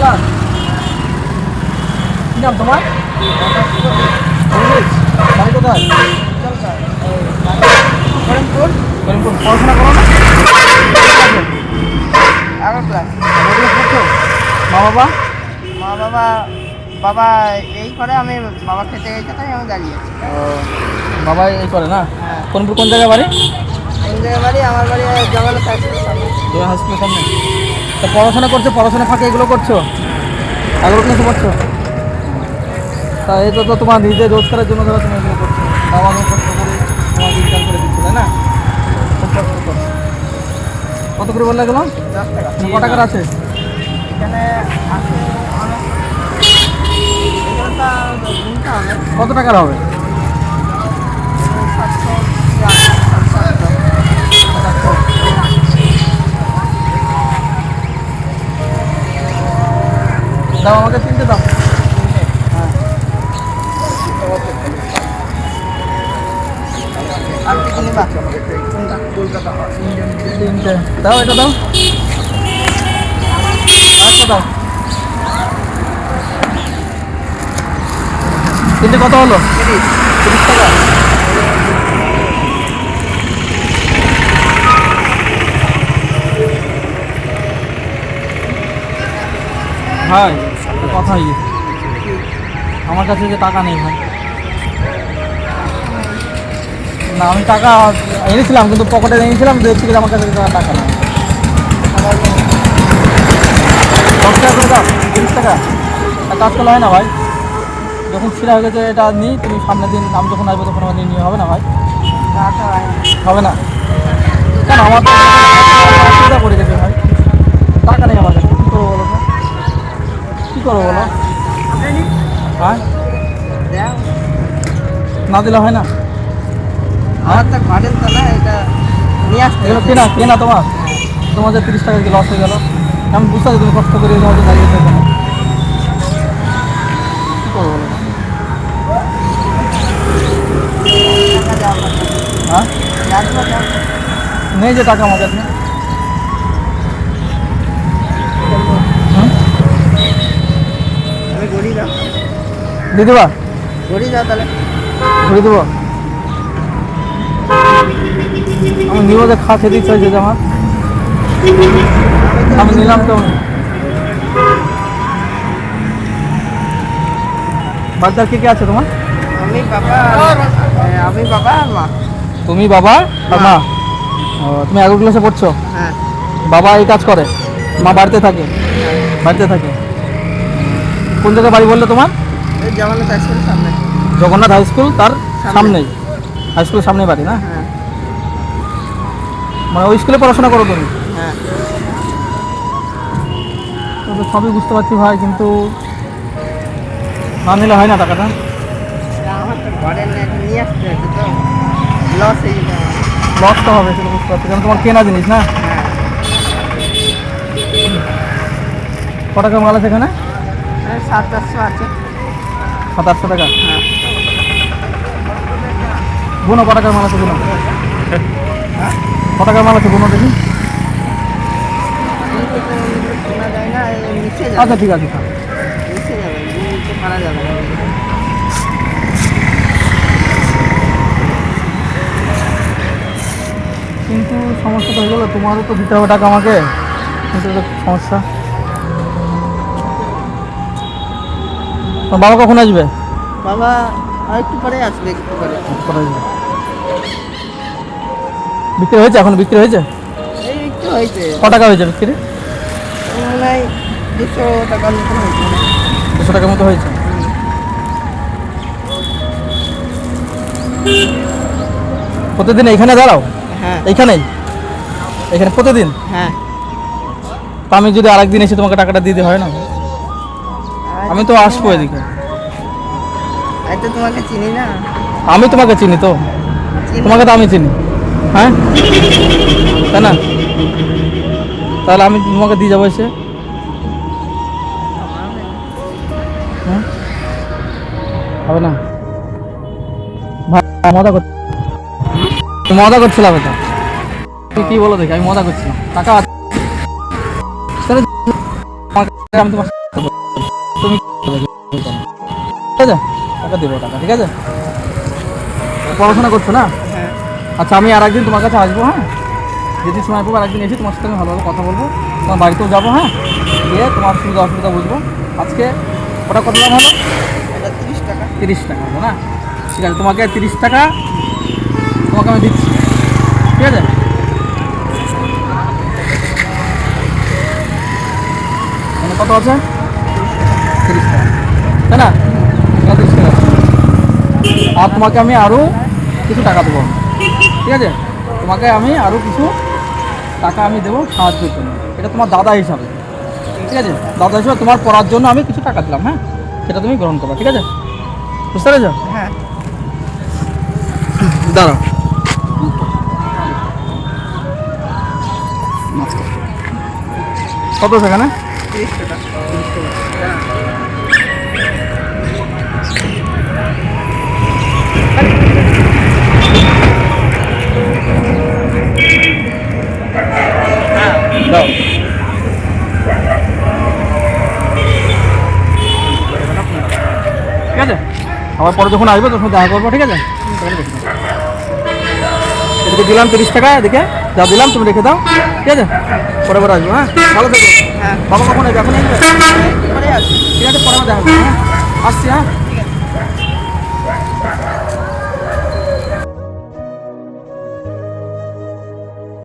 Class? কি নাম তোমার? বাড়ি কোথায়? করিমপুর। করিমপুর। পড়াশোনা করো না? 11 ক্লাস। পড়ছো? মা বাবা? মা বাবা, বাবা এই করে, আমি বাবা খেতে গেছে তাই আমি দাঁড়িয়ে আছি। বাবা এই করে না? হ্যাঁ। করিমপুর কোন জায়গায় বাড়ি? কোন জায়গায় বাড়ি? আমার বাড়ি জঙ্গলের সাইডের সামনে। তোমার হাসপাতালের সামনে। তা পড়াশোনা করছো, পড়াশোনা ফাঁকে এগুলো করছো? 11 ক্লাসে পড়ছো? তা এই তো তোমার নিজের রোজগারের জন্য ধরো তুমি এগুলো করছো, বাবা মা কষ্ট করে তোমাকে ইনকাম করে দিচ্ছে, তাই না? খুব কষ্ট করো। কত করে বললে এগুলো? 10 টাকা। ক টাকার আছে? এখানে আছে অনেক, এগুলোটা গুনতে হবে। কত টাকার হবে? 700 কি 800। দাও আমাকে 3টে দাও। হ্যাঁ আর কি নিবা? 3টে দাও, এটা দাও, আরেকটা দাও। 3টে কত হলো? 30 টাকা। ভাই একটা কথা হয়ে গেছে, আমার কাছে যে টাকা নেই ভাই। না আমি টাকা এনেছিলাম কিন্তু পকেটে এনেছিলাম, দেখছি আমার কাছে টাকা নেই। 10 টাকা করে দাও, 30 টাকা। আর কাজ করলে হয় না ভাই? যখন ছিঁড়া হয়ে গেছে এটা নিই, তুমি সামনের দিন আমি যখন আসবো তখন আমার নিয়ে হবে না ভাই? হবে না কেন? আমার তো অসুবিধা পড়ে গেছে ভাই, টাকা নেই আমার কাছে। কী করবো বলো তো, কী করবো বলো? হ্যাঁ না দিলে হয় না? আমার তো ঘরের তো না, এটা নিয়ে আসতে এগুলো কেনা কেনা তোমার? তোমার যে 30 টাকা কি লস হয়ে গেল? আমি বুঝতে পারছি তুমি কষ্ট করে তোমার দাঁড়িয়ে থাকবে না। কী করবো বলো? টাকা দেওয়া হবে। হ্যাঁ নেই যে টাকা আমার কাছে। হুম আমি ঘুরি দাও, দিয়ে দেবা? ঘুরি দাও তাহলে। ঘুরে দেবো? আমি নিব যে খেতে ইচ্ছা হয়েছে যে আমার, আমি নিলাম তো। বাচ্চা কে কে আছে তোমার? আমি বাবা, আমি বাবা আর মা। তুমি বাবা আর মা? ও তুমি 11 ক্লাসে পড়ছো? হ্যাঁ। বাবা এই কাজ করে, মা বাড়িতে থাকে? বাড়িতে থাকে। কোন জায়গায় বাড়ি বললে তোমার? এই জঙ্গলের সাইডের সামনে। জগন্নাথ হাই স্কুল তার সামনে। সামনেই? হাই স্কুলের সামনে বাড়ি না? হ্যাঁ মানে ওই স্কুলে পড়াশোনা করো তুমি? হ্যাঁ। তো সবই বুঝতে পারছি ভাই, কিন্তু না নিলে হয় না টাকাটা। আমার তো ঘরের নেই, নিয়ে আসতে হচ্ছে তো, লস হয়ে যেতে আমার। লস তো হবে সেটা বুঝতে পারছি, কারণ তোমার কেনা জিনিস না। হ্যাঁ। ক টাকা মাল আছে এখানে? 700 আছে। 700-800 টাকা। হ্যাঁ। গুনো ক টাকার মাল আছে, গুনো ক টাকার মাল আছে, গুনো দেখি। কিন্তু তো এগুলো শোনা যায় না, এই মিশে যাবে। আচ্ছা ঠিক আছে থাক। মিশে যাবে, গুনতে পারা যাবে না। কিন্তু সমস্যা তো হয়ে গেলো, তোমারও তো দিতে হবে টাকা আমাকে, কিন্তু তো সমস্যা। তোমার বাবা কখন আসবে? বাবা আর একটু পরে আসবে, একটু পরে। কখন আসবে? বিক্রি হয়েছে? এখন বিক্রি হয়েছে? এই একটু হয়েছে, ক টাকা হয়েছে বিক্রি? মনে হয় 200 টাকার মতন হয়েছে। 200 টাকার মতো হয়েছে। প্রতিদিন এইখানে দাঁড়াও? হ্যাঁ এইখানেই? এখানে প্রতিদিন? হ্যাঁ। তা আমি যদি আরেকদিন এসে তোমাকে টাকাটা দিতে হয় না? আমি তো আসবো এদিকে। আমি তো তোমাকে চিনি না। আমি তোমাকে চিনি তো, তোমাকে তো আমি চিনি। হ্যাঁ তাই না? তাহলে আমি তোমাকে দিয়ে যাবো এসে। হ্যাঁ হবে না ভাই, মজা করছি, মজা করছিলাম এটা। তুমি কি বলো দেখি, আমি মজা করছিলাম। টাকা আছে, আমি তোমার তুমি ঠিক আছে, টাকা দেবো, টাকা ঠিক আছে। পড়াশোনা করছো না? হ্যাঁ। আচ্ছা, আমি আর একদিন তোমার কাছে আসবো, হ্যাঁ, যদি সময় পাবো আর একদিন এসে তোমার সাথে আমি ভালোভাবে কথা বলবো, তোমার বাড়িতেও যাবো, হ্যাঁ, গিয়ে তোমার সুবিধা অসুবিধা বুঝবো। আজকে ওটা কত দাম হলো? এটা 30 টাকা। 30 টাকা হলো না? ঠিক আছে, তোমাকে 30 টাকা তোমাকে আমি দিচ্ছি, ঠিক আছে। মানে কত আছে? 30 টাকা, তাই না? 30 টাকা। আর তোমাকে আমি আরও কিছু টাকা দেবো, ঠিক আছে। তোমাকে আমি আরও কিছু টাকা আমি দেবো সাহায্যের জন্য, এটা তোমার দাদা হিসাবে, ঠিক আছে। দাদা হিসাবে তোমার পড়ার জন্য আমি কিছু টাকা দিলাম, হ্যাঁ, সেটা তুমি গ্রহণ করো, ঠিক আছে। বুঝতে পেরেছো? হ্যাঁ। দাঁড়াও, কত সেখানে? 30 টাকা। দাও। ঠিক আছে, আবার পরে যখন আসবে তখন দেখা করবো, ঠিক আছে। এদিকে দিলাম 30 টাকা, এদিকে যা দিলাম তুমি রেখে দাও, ঠিক আছে। পরে পরে আসবো, হ্যাঁ, ভালো থেকো। হ্যাঁ। বাবা কখন আসবে? এখন আসবে? পরে আসি। ঠিক আছে, পরে আমার দেখা করবো, হ্যাঁ, আসছি, হ্যাঁ।